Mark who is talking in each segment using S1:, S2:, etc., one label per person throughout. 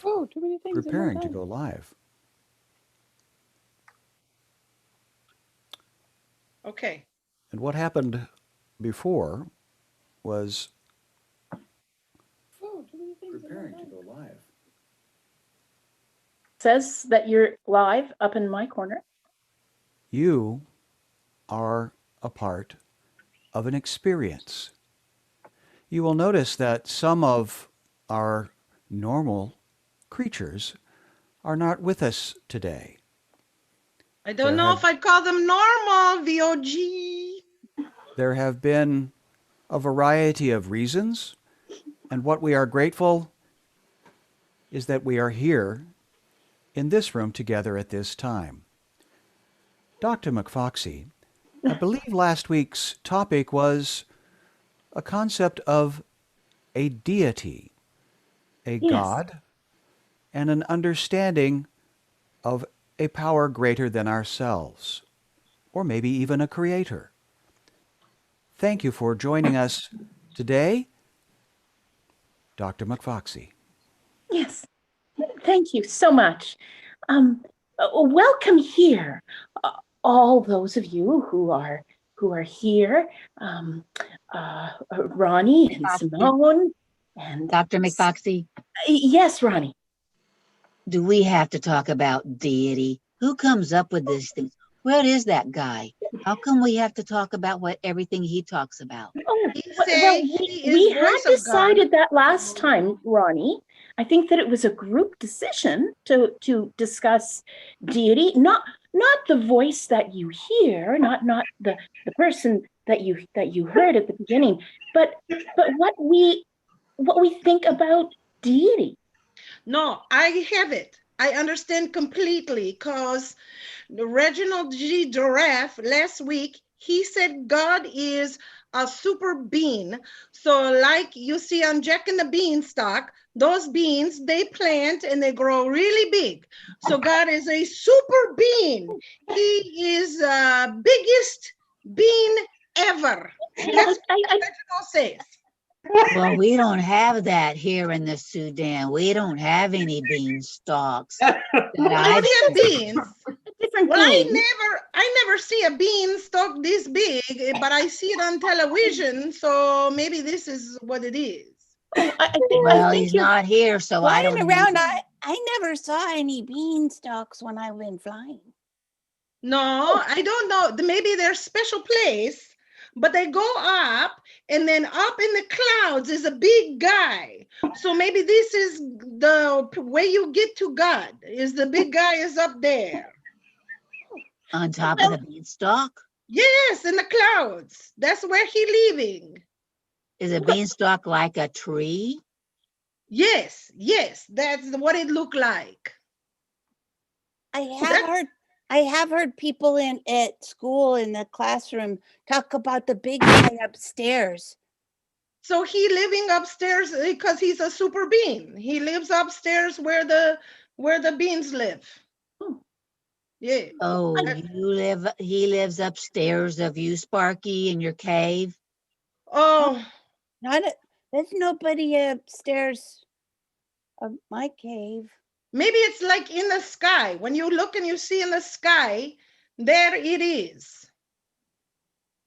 S1: Oh, too many things at one
S2: Preparing to
S1: time.
S2: go live.
S3: Okay.
S2: And what happened before was
S1: Oh, too many things at one
S2: preparing to
S1: time.
S2: go live.
S4: Says that you're live up in my corner.
S2: You are a part of an experience. You will notice that some of our normal creatures are not with us today.
S3: I don't
S2: There
S3: know
S2: have
S3: if I'd call them normal, VOG.
S2: there have been a variety of reasons, and what we are grateful is that we are here in this room together at this time. Dr. McFoxy, I believe last week's topic was a concept of a deity, a
S4: Yes.
S2: god, and an understanding of a power greater than ourselves, or maybe even a creator. Thank you for joining us today, Dr. McFoxy.
S4: Yes. Thank you so much. Welcome here, all those of you who are here, Ronnie and
S5: McFoxy.
S4: Simone, and
S5: Dr. McFoxy,
S4: yes, Ronnie.
S5: do we have to talk about deity? Who comes up with these things? Where is that guy? How come we have to talk about what everything he talks about?
S4: Oh,
S3: He
S4: well,
S3: say he is
S4: we had
S3: voice of God.
S4: decided that last time, Ronnie. I think that it was a group decision to discuss deity, not the voice that you hear, not the person that you heard at the beginning, but what we think about deity.
S3: No, I have it. I understand completely because Reginald G. Giraffe last week, he said God is a super bean. So like you see on Jack and the Beanstalk, those beans, they plant and they grow really big. So God is a super bean. He is the biggest bean ever. That's what Reginald says.
S5: Well, we don't have that here in the Sudan. We don't have any beanstalks that I've
S3: We have
S5: seen.
S3: beans.
S4: Different
S3: Well,
S4: bean.
S3: I never see a beanstalk this big, but I see it on television, so maybe this is what it is.
S5: Well, he's not here, so I
S1: Flying
S5: don't
S1: around,
S5: know.
S1: I never saw any beanstalks when I went flying.
S3: No, I don't know. Maybe they're special place, but they go up, and then up in the clouds is a big guy. So maybe this is the way you get to God, is the big guy is up there.
S5: On top of the beanstalk?
S3: Yes, in the clouds. That's where he living.
S5: Is a beanstalk like a tree?
S3: Yes, that's what it looked like.
S1: I have heard people at school in the classroom talk about the big guy upstairs.
S3: So he living upstairs because he's a super bean. He lives upstairs where the beans live. Yeah.
S5: Oh, he lives upstairs of you, Sparky, in your cave?
S3: Oh,
S1: There's nobody upstairs of my cave.
S3: maybe it's like in the sky. When you look and you see in the sky, there it is.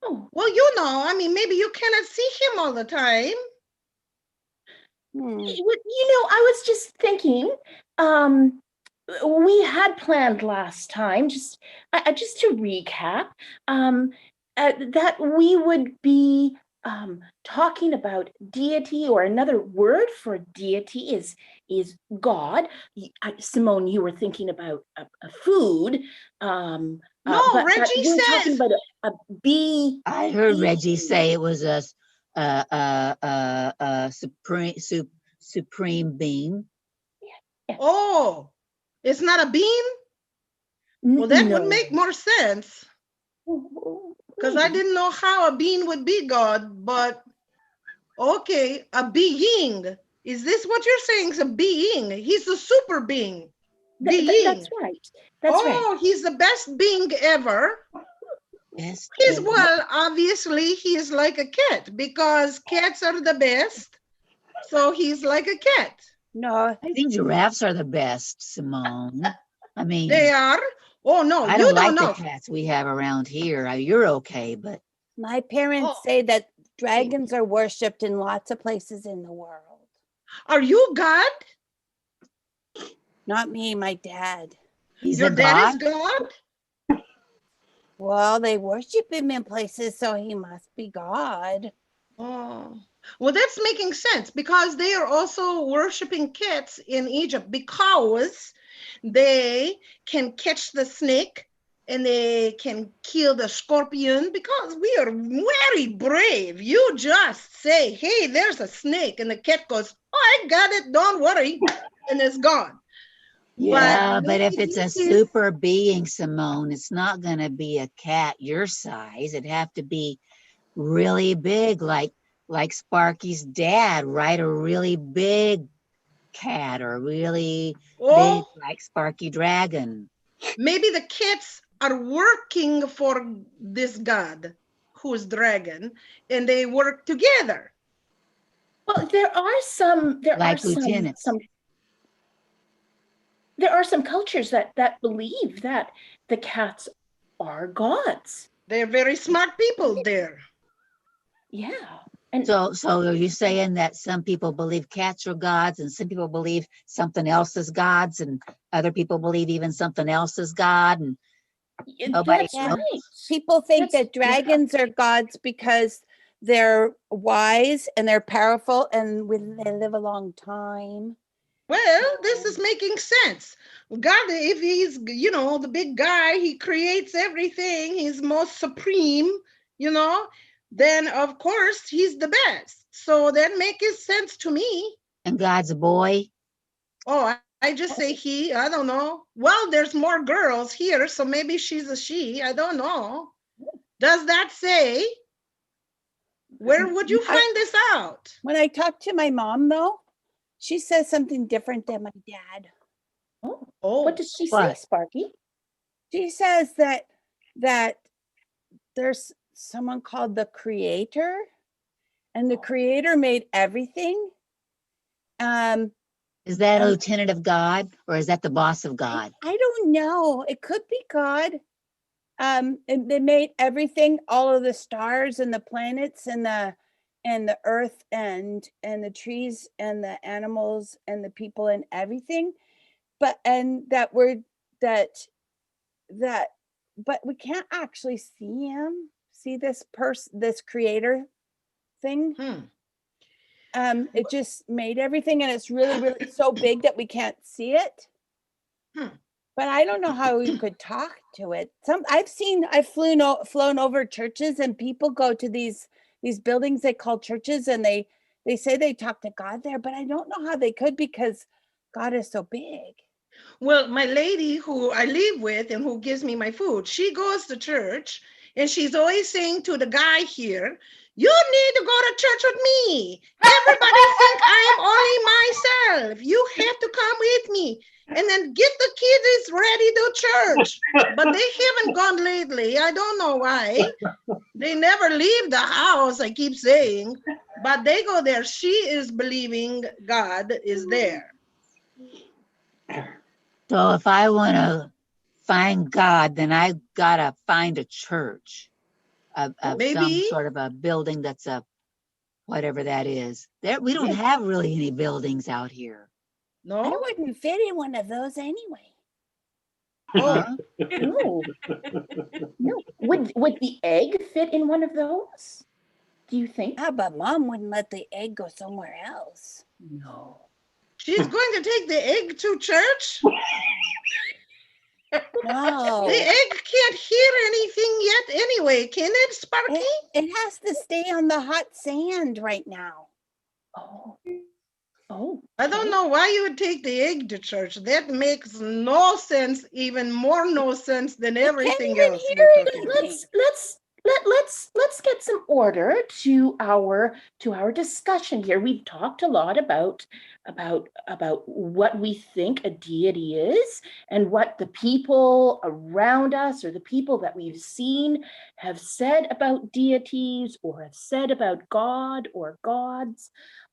S4: Oh.
S3: Well, you know, I mean, maybe you cannot see him all the time.
S4: I was just thinking, we had planned last time, just to recap, that we would be talking about deity, or another word for deity is God. Simone, you were thinking about a food.
S3: No, Reggie
S4: we were talking
S3: says
S4: about a bee.
S5: I heard Reggie say it was a supreme being.
S3: Oh, it's not a bean? Well, that would make more sense. Because I didn't know how a being would be God, but okay, a being. Is this what you're saying? It's a being. He's a super being. Being.
S4: That's right. That's right.
S3: He's the best being ever.
S5: Yes.
S3: Well, obviously, he is like a cat because cats are the best. So he's like a cat.
S1: No,
S5: I think giraffes are the best, Simone. I mean,
S3: They are? Oh, no,
S5: I
S3: you
S5: don't
S3: don't
S5: like the
S3: know.
S5: cats we have around here. You're okay, but
S1: my parents
S3: Oh.
S1: say that dragons are worshipped in lots of places in the world.
S3: Are you God?
S1: Not me, my dad.
S5: he's
S3: Your
S5: a
S3: dad is
S5: god.
S3: God?
S1: Well, they worship him in places, so he must be God.
S3: Oh, well, that's making sense because they are also worshiping cats in Egypt because they can catch the snake and they can kill the scorpion because we are very brave. You just say, hey, there's a snake, and the cat goes, oh, I got it, don't worry, and it's gone.
S5: Yeah, but if
S3: maybe
S5: it's a
S3: this is-
S5: super being, Simone, it's not going to be a cat your size. It'd have to be really big, like Sparky's dad, right? A really big cat or really big,
S3: oh,
S5: like Sparky Dragon.
S3: maybe the cats are working for this god who's dragon, and they work together.
S4: Well, there are some
S5: Like lieutenants.
S4: there are some cultures that believe that the cats are gods.
S3: They're very smart people there.
S4: Yeah. And
S5: So are you saying that some people believe cats are gods and some people believe something else is gods and other people believe even something else is God and nobody
S4: that's
S5: knows?
S4: right.
S1: People think
S4: That's-
S1: that dragons are gods because they're wise and they're powerful and they live a long time.
S3: Well, this is making sense. God, if he's, the big guy, he creates everything, he's most supreme, then of course he's the best. So that makes sense to me.
S5: And God's a boy.
S3: Oh, I just say he, I don't know. Well, there's more girls here, so maybe she's a she, I don't know. Does that say? Where would you find this out?
S1: When I talk to my mom, though, she says something different than my dad.
S3: Oh,
S4: What does she say,
S5: What?
S4: Sparky?
S1: She says that there's someone called the Creator, and the Creator made everything.
S5: Is that a lieutenant of God or is that the boss of God?
S1: I don't know. It could be God. And they made everything, all of the stars and the planets and the earth and the trees and the animals and the people and everything. But that but we can't actually see him, see this creator thing. It just made everything, and it's really, really so big that we can't see it. But I don't know how you could talk to it. I've flown over churches, and people go to these buildings they call churches, and they say they talk to God there, but I don't know how they could because God is so big.
S3: Well, my lady who I live with and who gives me my food, she goes to church and she's always saying to the guy here, you need to go to church with me. Everybody think I am only myself. You have to come with me. And then get the kids ready to church. But they haven't gone lately. I don't know why. They never leave the house, I keep saying. But they go there. She is believing God is there.
S5: So if I want to find God, then I gotta find a church of some
S3: Maybe.
S5: sort of a building that's a whatever that is. We don't
S3: Yeah.
S5: have really any buildings out here.
S1: I
S3: No?
S1: wouldn't fit in one of those anyway.
S3: Oh,
S5: Huh?
S4: No. No. Would the egg fit in one of those? Do you think?
S1: Ah, but Mom wouldn't let the egg go somewhere else.
S4: No.
S3: she's going to take the egg to church?
S1: No,
S3: The egg can't hear anything yet anyway, can it, Sparky?
S1: it has to stay on the hot sand right now.
S4: Oh. Oh.
S3: I don't
S4: okay.
S3: know why you would take the egg to church. That makes no sense, even more no sense than everything
S1: even
S3: else
S1: hear
S3: you're talking about.
S4: Let's get some order to our discussion here. We've talked a lot about what we think a deity is and what the people around us or the people that we've seen have said about deities or have said about God or gods.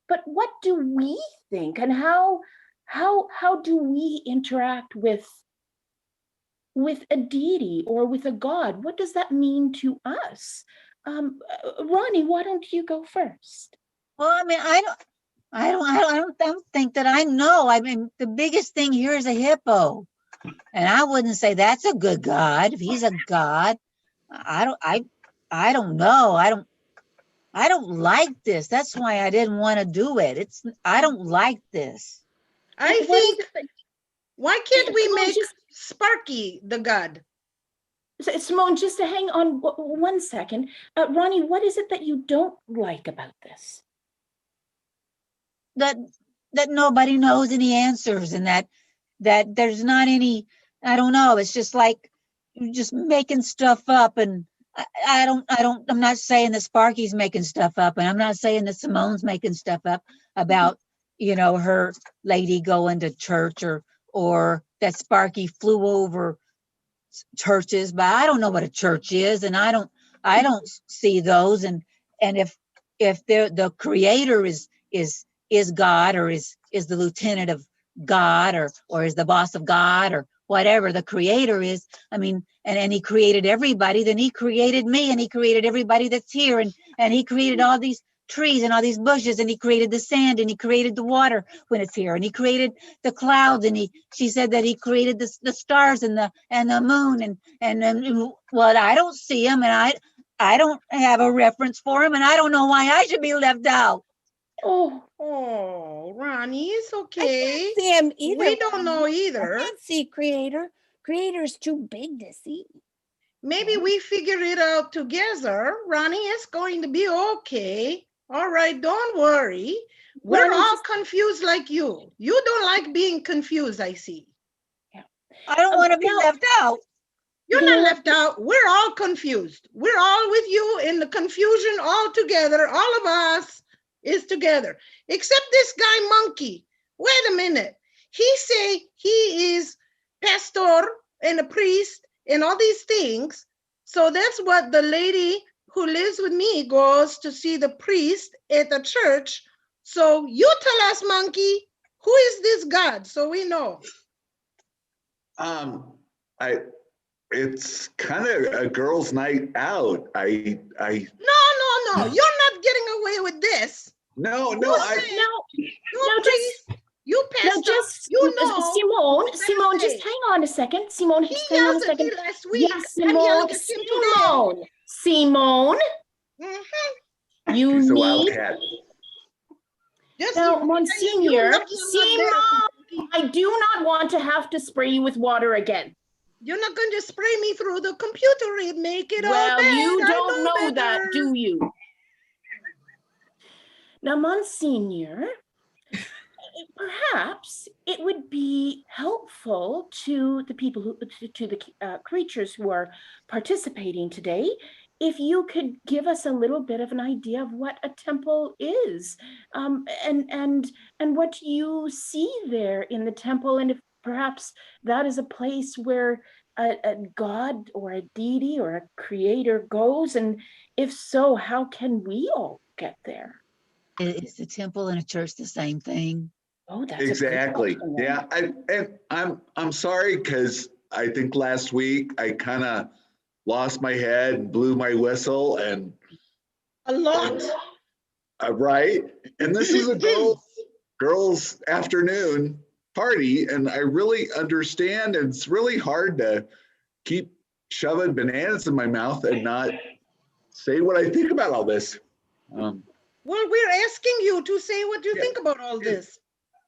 S4: but what do we think, and how do we interact with a deity or with a god? What does that mean to us? Ronnie, why don't you go first?
S5: Well, I mean, I don't think that I know. I mean, the biggest thing here is a hippo, and I wouldn't say that's a good god. If he's a god, I don't know. I don't like this. That's why I didn't want to do it. I don't like this.
S3: I think, why can't we make Sparky the god?
S4: Simone, just to hang on 1 second. Ronnie, what is it that you don't like about this?
S5: That nobody knows any answers, and that there's not any, I don't know, it's just like you're just making stuff up. And I'm not saying that Sparky's making stuff up, and I'm not saying that Simone's making stuff up about, her lady going to church, or that Sparky flew over churches, but I don't know what a church is, and I don't see those. And if the creator is God, or is the lieutenant of God, or is the boss of God, or whatever the creator is, I mean, and he created everybody, then he created me, and he created everybody that's here, and he created all these trees and all these bushes, and he created the sand, and he created the water when it's here, and he created the clouds, and she said that he created the stars and the moon, and well, I don't see him, and I don't have a reference for him, and I don't know why I should be left out.
S3: Oh, Ronnie, it's okay.
S1: I can't see him either.
S3: We don't know either.
S1: I can't see Creator. Creator's too big to see.
S3: Maybe we figure it out together. Ronnie, it's going to be okay. All right, don't worry. We're all confused like you. You don't like being confused, I see.
S4: Yeah.
S5: I don't want to be left out.
S3: You're not left out. We're all confused. We're all with you in the confusion all together. All of us is together, except this guy Monkey. Wait a minute. He say he is pastor and a priest and all these things. So that's what the lady who lives with me goes to see the priest at the church. So you tell us, Monkey, who is this God, so we know?
S6: It's kind of a girls' night out.
S3: No, you're not getting away with this.
S6: No,
S3: You pastor,
S4: Simone, just hang on a second. Simone, just hang on a second.
S3: Last week.
S4: Yes, Simone. Simone.
S3: Mm-hmm.
S4: You
S6: She's
S4: need.
S3: Now,
S4: Monsignor, Simone, I do not want to have to spray you with water again.
S3: You're not going to spray me through the computer and make it all bad.
S4: Well, you don't know that, do you? Now, Monsignor, perhaps it would be helpful to the people to the creatures who are participating today, if you could give us a little bit of an idea of what a temple is, and what you see there in the temple, and if perhaps that is a place where a god or a deity or a creator goes, and if so, how can we all get there?
S5: Is the temple and a church the same thing?
S4: Oh, that's
S6: exactly. Yeah, I'm sorry, because I think last week I kind of lost my head, blew my whistle, and
S3: a lot.
S6: Right, and this is a girls' afternoon party, and I really understand. And it's really hard to keep shoving bananas in my mouth and not say what I think about all this.
S3: Well, we're asking you to say what you think about all this.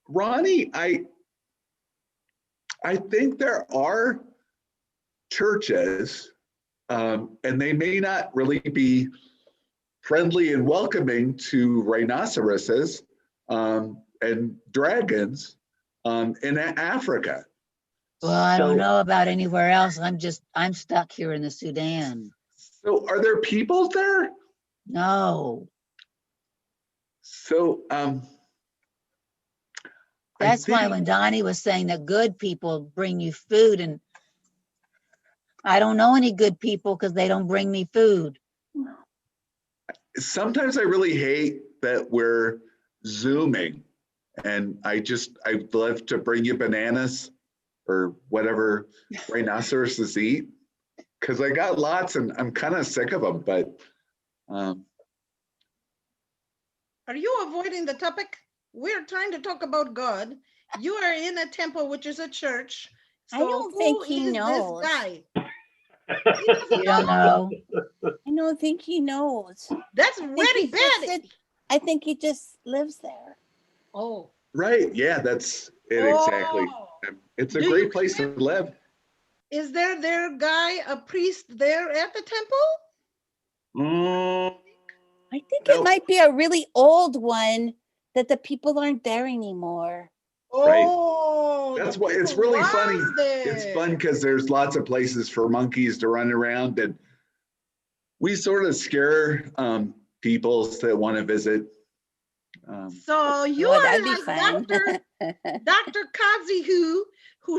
S6: Ronnie, I think there are churches, and they may not really be friendly and welcoming to rhinoceroses and dragons in Africa.
S5: Well, I don't know about anywhere else. I'm stuck here in the Sudan.
S6: So are there people there?
S5: No.
S6: So
S5: that's why when Donnie was saying that good people bring you food, and I don't know any good people because they don't bring me food.
S6: Sometimes I really hate that we're zooming. And I'd love to bring you bananas or whatever rhinoceroses eat, because I got lots and I'm kind of sick of them, but.
S3: Are you avoiding the topic? We're trying to talk about God. You are in a temple, which is a church. So
S1: I don't think he
S3: who is
S1: knows.
S3: this guy?
S5: You don't know.
S1: I don't think he knows.
S3: That's
S1: I think
S3: very
S1: he's just
S3: bad.
S1: I think he just lives there.
S3: Oh.
S6: Right, yeah, that's it exactly. It's a
S3: Do you
S6: great place to live.
S3: Is there guy, a priest there at the temple?
S1: I think
S6: Nope.
S1: it might be a really old one that the people aren't there anymore.
S6: Right.
S3: Oh,
S6: That's
S3: the
S6: why it's
S3: people
S6: really
S3: was
S6: funny.
S3: there.
S6: It's fun because there's lots of places for monkeys to run around, and we sort of scare people that want to visit.
S3: So you
S1: Oh,
S3: are
S1: that'd be
S3: like
S1: fun.
S3: Dr. Kazi who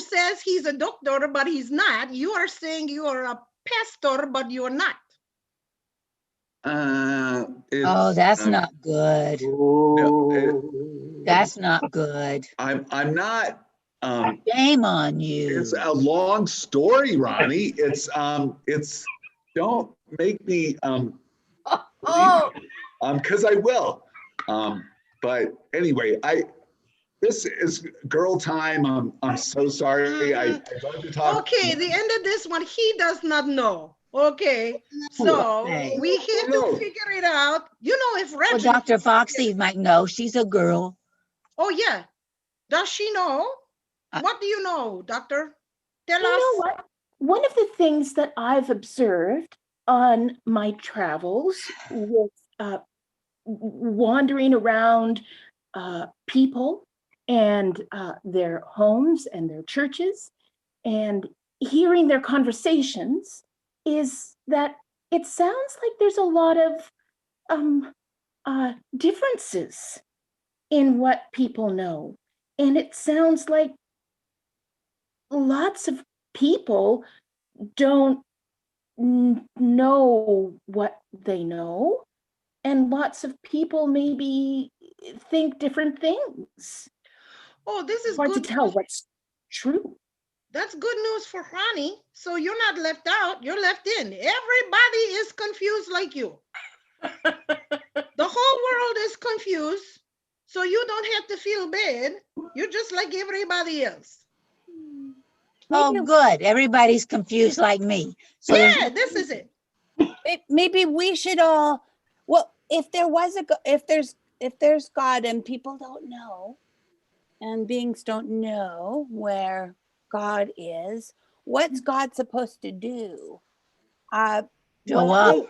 S3: says he's a doctor, but he's not. You are saying you are a pastor, but you're not.
S5: Oh, that's not good. That's not good.
S6: I'm not.
S5: Shame on you.
S6: It's a long story, Ronnie. It's don't make me because I will. But anyway, this is girl time. I'm so sorry. I'd love to talk.
S3: Okay, the end of this one, he does not know. Okay, so
S5: Hey.
S3: we have to figure it out. You know, if
S5: Well,
S3: Reggie.
S5: Dr. Foxy might know. She's a girl.
S3: Oh yeah, does she know? What do you know, doctor? Tell us.
S4: You know what? One of the things that I've observed on my travels with wandering around people and their homes and their churches and hearing their conversations is that it sounds like there's a lot of differences in what people know. And it sounds like lots of people don't know what they know, and lots of people maybe think different things.
S3: Oh, this is
S4: hard
S3: good
S4: to tell
S3: news.
S4: what's true.
S3: That's good news for Ronnie. So you're not left out, you're left in. Everybody is confused like you. The whole world is confused. So you don't have to feel bad. You're just like everybody else.
S5: Oh, good. Everybody's confused like me. So
S3: yeah, this is it.
S1: Maybe we should all, well, if there's God and people don't know, and beings don't know where God is, what's God supposed to do?
S5: Show up.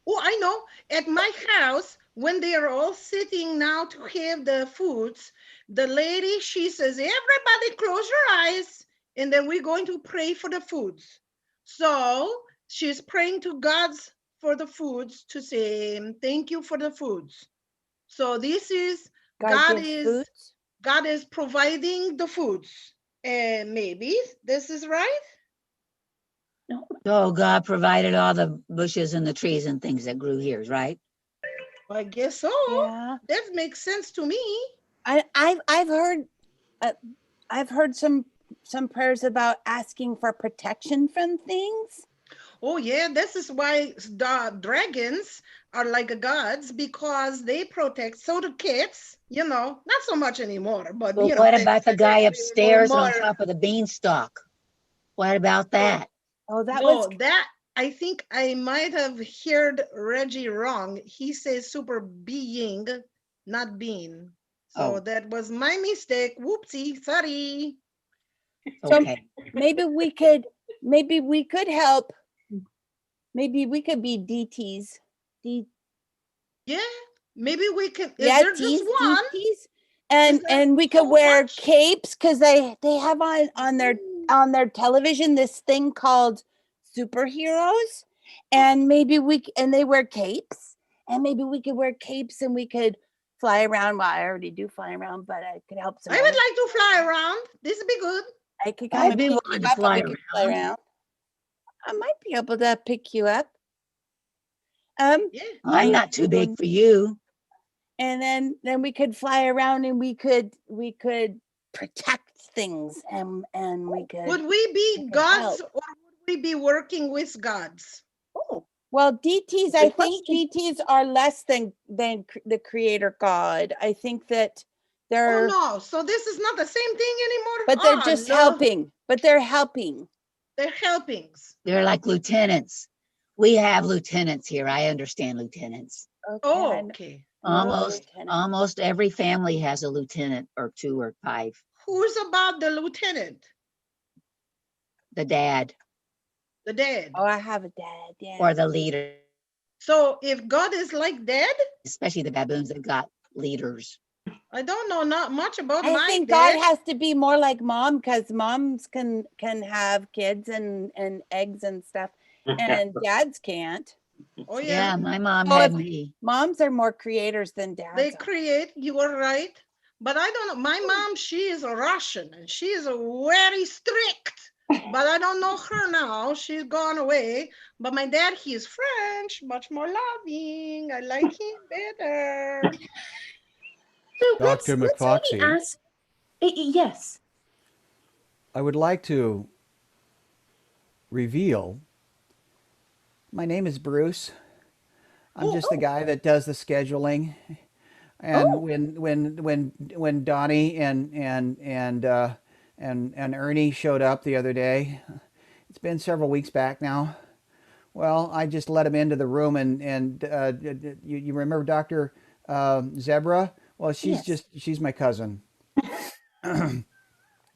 S3: I know. At my house, when they are all sitting now to have the foods, the lady, she says, everybody close your eyes, and then we're going to pray for the foods. So she's praying to God for the foods to say, thank you for the foods. So this is, God is providing the foods. And maybe this is right?
S4: No.
S5: So God provided all the bushes and the trees and things that grew here, right?
S3: I guess so.
S1: Yeah.
S3: That makes sense to me.
S1: I've heard some prayers about asking for protection from things.
S3: Oh yeah, this is why the dragons are like gods, because they protect. So the cats, not so much anymore, but
S5: Well, what about the guy upstairs on top of the beanstalk? What about that?
S1: Oh,
S3: I think I might have heard Reggie wrong. He says super being, not being. So that was my mistake. Whoopsie, sorry.
S5: Okay.
S1: So maybe we could help. Maybe we could be DTs.
S3: Yeah, maybe we can. Is
S1: Yeah,
S3: there just one?
S1: DTs? And we could wear capes, because they have on their television this thing called superheroes, and they wear capes, and maybe we could wear capes and we could fly around. Well, I already do fly around, but I could help
S3: I would like to fly around. This would be good.
S1: I could come
S5: I'd be willing to fly around.
S1: I might be able to pick you up.
S5: I'm not too big for you.
S1: and then we could fly around and we could protect things and we could.
S3: Would we be
S1: could
S3: gods
S1: help.
S3: or would we be working with gods?
S4: Oh,
S1: Well, DTs,
S4: Good
S1: I think
S4: question.
S1: DTs are less than the creator God. I think that
S3: Oh
S1: they're,
S3: no, so this is not the same thing anymore?
S1: but they're
S3: Oh,
S1: just
S3: no.
S1: helping. But they're helping.
S3: They're helpings.
S5: They're like lieutenants. We have lieutenants here. I understand lieutenants.
S1: Okay.
S3: Oh,
S1: I'm
S3: okay.
S1: not a
S5: Almost,
S1: lieutenant.
S5: almost every family has a lieutenant or 2 or 5.
S3: Who's about the lieutenant?
S5: The dad
S3: The dad.
S1: Oh, I have a dad. Yeah.
S5: or the leader,
S3: So if God is like dad,
S5: especially the baboons that got leaders.
S3: I don't know not much about
S1: I
S3: my
S1: think
S3: dad.
S1: God has to be more like mom because moms can have kids and eggs and stuff, and dads can't.
S3: Oh
S5: Yeah,
S3: yeah,
S5: my mom
S1: Oh,
S5: had
S1: if-
S5: me.
S1: Moms are more creators than dads.
S3: they
S1: are.
S3: create, you are right. But I don't know, my mom, she is a Russian and she is a very strict, but I don't know her now. She's gone away. But my dad, he is French, much more loving. I like him better.
S2: Dr.
S4: So let's maybe
S2: McFoxy.
S4: ask. Yes.
S2: I would like to reveal my name is Bruce. I'm just the guy that does the scheduling. And when Donnie and Ernie showed up the other day, it's been several weeks back now. Well, I just let him into the room, and you remember Dr. Zebra? Well,
S4: Yes.
S2: she's my cousin.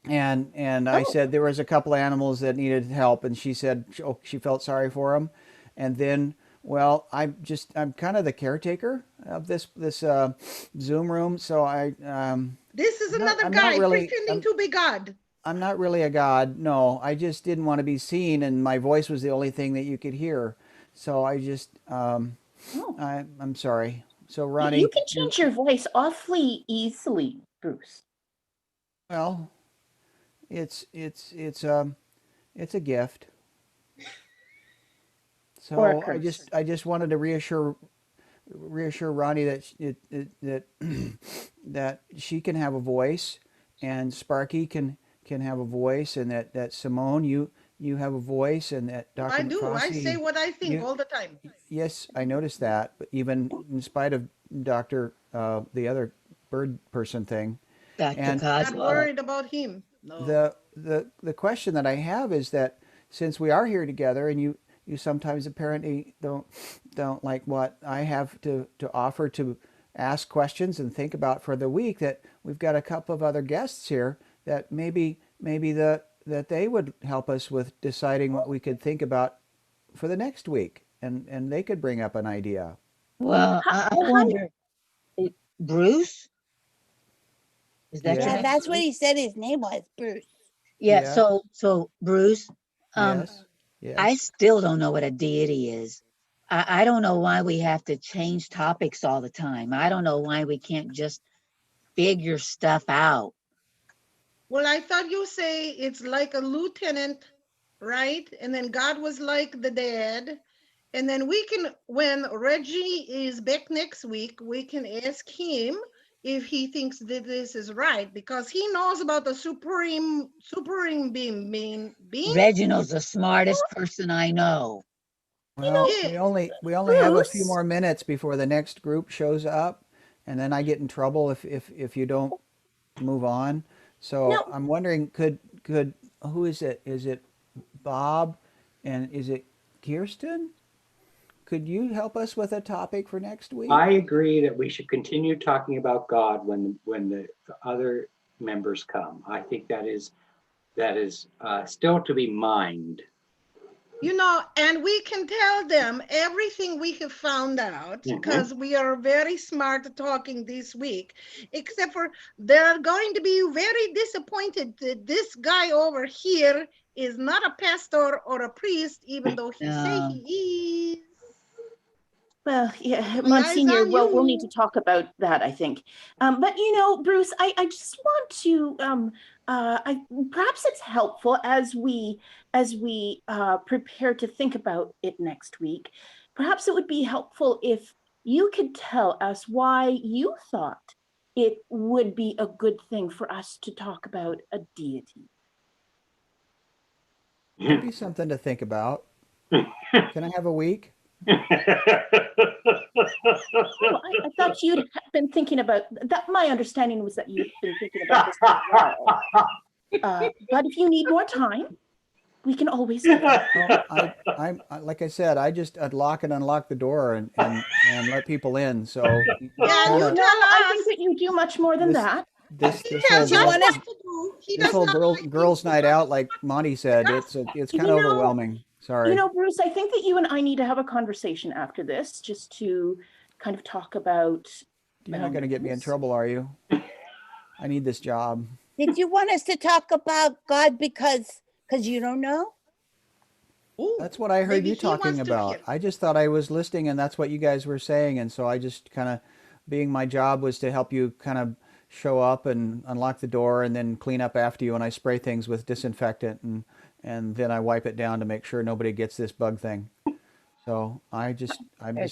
S2: And I
S4: Oh.
S2: said there was a couple animals that needed help, and she said she felt sorry for them. And then, well, I'm kind of the caretaker of this Zoom room, so
S3: This is
S2: I'm
S3: another
S2: not
S3: guy
S2: really-
S3: pretending to be God.
S2: I'm not really a god. No, I just didn't want to be seen, and my voice was the only thing that you could hear. So I just
S4: Oh.
S2: I'm sorry. So
S4: You
S2: Ronnie,
S4: can change your voice awfully easily, Bruce.
S2: well, it's a gift. So
S4: Or a curse.
S2: I just wanted to reassure Ronnie that that she can have a voice, and Sparky can have a voice, and that Simone, you have a voice, and that Dr.
S3: I do. I
S2: McFossey,
S3: say what I think
S2: you-
S3: all the time.
S2: yes, I noticed that. But even in spite of Dr. The other bird person thing,
S5: Dr.
S2: And-
S3: Not
S5: Cosmo.
S3: worried about him. No.
S2: the question that I have is that since we are here together, and you sometimes apparently don't like what I have to offer to ask questions and think about for the week, that we've got a couple of other guests here that maybe that they would help us with deciding what we could think about for the next week, and they could bring up an idea.
S5: Well, I wonder, Bruce? Is that your
S2: Yeah.
S1: Yeah,
S5: name?
S1: that's what he said his name was, Bruce.
S5: Yeah,
S2: Yeah.
S5: so Bruce,
S2: Yes. Yes.
S5: I still don't know what a deity is. I don't know why we have to change topics all the time. I don't know why we can't just figure stuff out.
S3: Well, I thought you say it's like a lieutenant, right? And then God was like the dad. And then we can, when Reggie is back next week, we can ask him if he thinks that this is right, because he knows about the supreme being.
S5: Reginald's the smartest person I know.
S2: Well,
S3: Yeah.
S2: we only have a few
S4: Bruce.
S2: more minutes before the next group shows up, and then I get in trouble if you don't move on. So
S4: No.
S2: I'm wondering, could who is it? Is it Bob, and is it Kirsten? Could you help us with a topic for next week?
S7: I agree that we should continue talking about God when the other members come. I think that is still to be mined.
S3: You know, and we can tell them everything we have found out, because we are very smart talking this week, except for they're going to be very disappointed that this guy over here is not a pastor or a priest, even though he say
S5: No.
S3: he is.
S4: Well, yeah,
S3: eyes
S4: Monsignor,
S3: on
S4: we'll need to
S3: you.
S4: talk about that, I think. But Bruce, I just want to perhaps it's helpful as we prepare to think about it next week. Perhaps it would be helpful if you could tell us why you thought it would be a good thing for us to talk about a deity.
S2: Could be something to think about. Can I have a week?
S4: Oh, I thought you'd been thinking about that. My understanding was that you'd been thinking about this as well. But if you need more time, we can always.
S2: I'm like I said, I just lock and unlock the door and let people in. So
S3: Yeah, you tell us.
S4: I think that you do much more than that.
S2: This
S3: tells
S2: whole
S3: us
S2: girl,
S3: what to do. He
S2: this
S3: does
S2: whole
S3: not
S2: girls'
S3: like
S2: night out, like Monty said, it's kind of overwhelming. Sorry.
S4: Bruce, I think that you and I need to have a conversation after this, just to kind of talk about.
S2: You're not going to get me in trouble, are you? I need this job.
S1: Did you want us to talk about God because you don't know?
S3: Ooh,
S2: That's what I heard
S3: maybe
S2: you
S3: he
S2: talking
S3: wants to
S2: about.
S3: hear.
S2: I just thought I was listening, and that's what you guys were saying, and so I just kind of, being my job was to help you kind of show up and unlock the door and then clean up after you, and I spray things with disinfectant and then I wipe it down to make sure nobody gets this bug thing. So I'm
S1: There's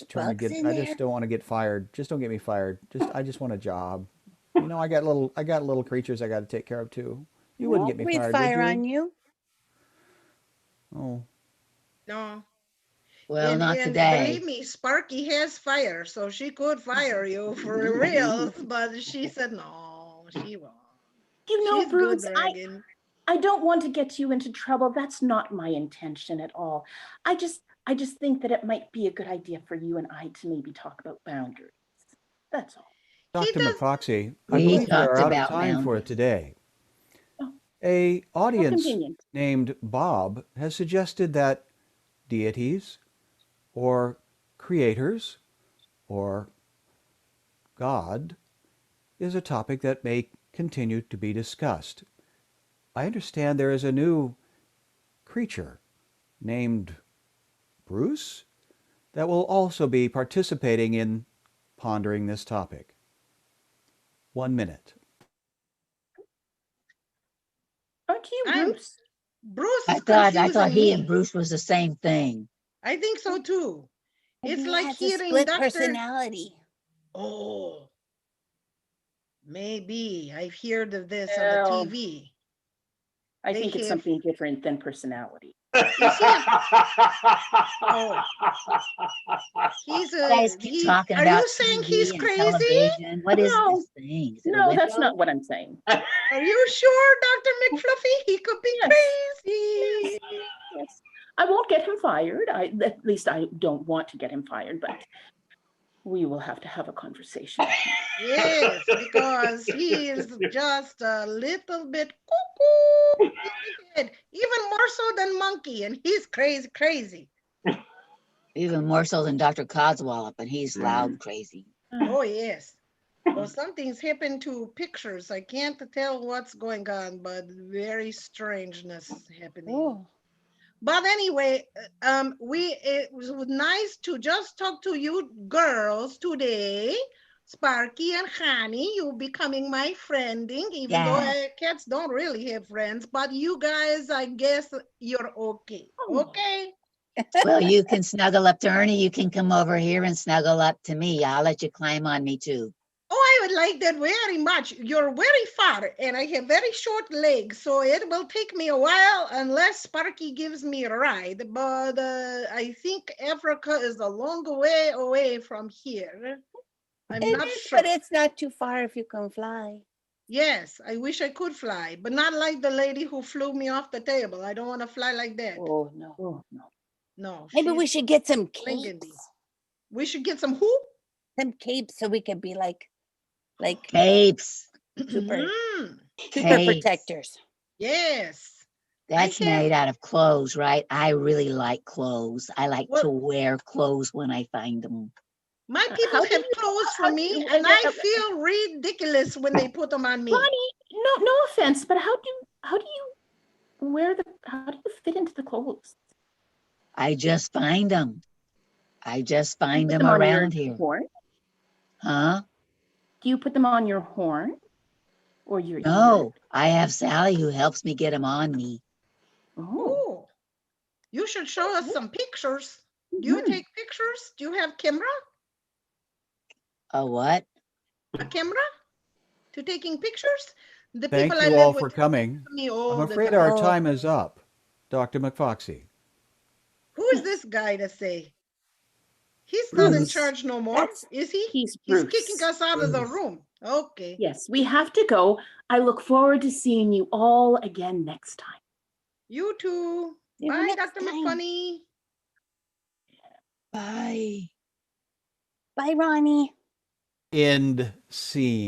S2: just trying to
S1: bugs
S2: get,
S1: in
S2: I
S1: there?
S2: just don't want to get fired. Just don't get me fired. I just want a job. You know, I got little creatures I got to take care of too. You wouldn't get me
S1: Breathe
S2: fired,
S1: fire
S2: would
S1: on you.
S2: Oh,
S3: No.
S5: Well, not
S3: and
S5: today.
S3: believe me, Sparky has fire, so she could fire you for real. But she said no, she won't.
S4: You know,
S3: She's good,
S4: Bruce,
S3: dragon.
S4: I don't want to get you into trouble. That's not my intention at all. I just think that it might be a good idea for you and I to maybe talk about boundaries. That's all.
S3: He
S2: Dr.
S3: does.
S2: McFoxy, I
S5: We
S2: believe we
S5: talked
S2: are out of
S5: about
S2: time for
S5: boundaries.
S2: today.
S4: Oh,
S2: A
S4: how
S2: audience
S4: convenient.
S2: named Bob has suggested that deities or creators or God is a topic that may continue to be discussed. I understand there is a new creature named Bruce that will also be participating in pondering this topic. 1 minute.
S4: Aren't you,
S3: I'm
S4: Bruce?
S3: Bruce
S5: I
S3: is
S5: thought
S3: confusing
S5: he
S3: me.
S5: and Bruce was the same thing.
S3: I think so too.
S1: Maybe
S3: It's
S1: he
S3: like
S1: has a
S3: hearing
S1: split
S3: Dr.
S1: personality.
S3: Oh, maybe I've heard of this on
S4: Well,
S3: the TV.
S4: I
S3: They
S4: think it's
S3: have-
S4: something different than personality.
S3: You see, oh, he's
S5: You guys keep talking
S3: are
S5: about
S3: you saying
S5: TV
S3: he's
S5: and
S3: crazy?
S5: television. What is
S4: No.
S5: this thing? Is it a
S4: No, that's
S5: window?
S4: not what I'm saying.
S3: Are you sure, Dr. McFluffy? He could be
S4: Yes.
S3: crazy.
S4: Yes. I won't get him fired. At least I don't want to get him fired, but we will have to have a conversation.
S3: Yes, because he is just a little bit cuckoo in the head, even more so than Monkey, and he's crazy.
S5: Even more so than Dr. Codswallop, and he's loud crazy.
S3: Oh, yes. Well, something's happened to pictures. I can't tell what's going on, but very strangeness happening.
S1: Oh.
S3: But anyway, it was nice to just talk to you girls today. Sparky and Honey, you becoming my friending, even though cats don't really have friends. But you guys, I guess you're okay. Okay?
S5: Well, you can snuggle up to Ernie. You can come over here and snuggle up to me. I'll let you climb on me too.
S3: Oh, I would like that very much. You're very far and I have very short legs, so it will take me a while unless Sparky gives me a ride. But I think Africa is a long way away from here. I'm
S1: It
S3: not
S1: is,
S3: sure.
S1: but it's not too far if you can fly.
S3: Yes, I wish I could fly, but not like the lady who flew me off the table. I don't want to fly like that.
S1: Oh, no.
S4: Oh, no.
S3: No.
S1: Maybe we
S3: she's
S1: should get some
S3: slinging me.
S1: capes.
S3: We should get some who?
S1: Some capes so we can be like
S5: Capes.
S1: super
S3: Mhm.
S5: Capes.
S1: protectors.
S3: Yes.
S5: That's
S3: I have-
S5: made out of clothes, right? I really like clothes. I like to wear clothes when I find them.
S3: My
S4: How
S3: people
S4: do
S3: have
S4: you-
S3: clothes
S4: how
S3: for
S4: do
S3: me,
S4: you-
S3: and I feel ridiculous when they put them on me.
S4: Bonnie, no offense, but how do you fit into the clothes?
S5: I just find them. I just find
S4: Put
S5: them
S4: on your
S5: around here.
S4: horn?
S5: Huh?
S4: Do you put them on your horn or your ear?
S5: No, I have Sally who helps me get them on me.
S4: Oh.
S3: Oh, you should show us some pictures. Do you
S4: Mhm.
S3: take pictures? Do you have camera?
S5: A what?
S3: A camera to taking pictures. The
S2: Thank
S3: people I
S2: you
S3: live
S2: all for
S3: with
S2: coming.
S3: me
S2: I'm
S3: all the
S2: afraid
S3: time.
S2: our time is up. Dr. McFoxy.
S3: Who is this guy to say? He's not in
S4: Bruce.
S3: charge no more,
S1: That's-
S3: is he?
S4: He's
S3: He's
S4: Bruce.
S3: kicking us out of the
S1: Bruce.
S3: room. Okay.
S4: Yes, we have to go. I look forward to seeing you all again next time.
S3: You too.
S1: See you
S3: Bye,
S1: next
S3: Dr.
S1: time.
S3: McFunny.
S5: Bye.
S1: Bye, Ronnie.
S2: End scene.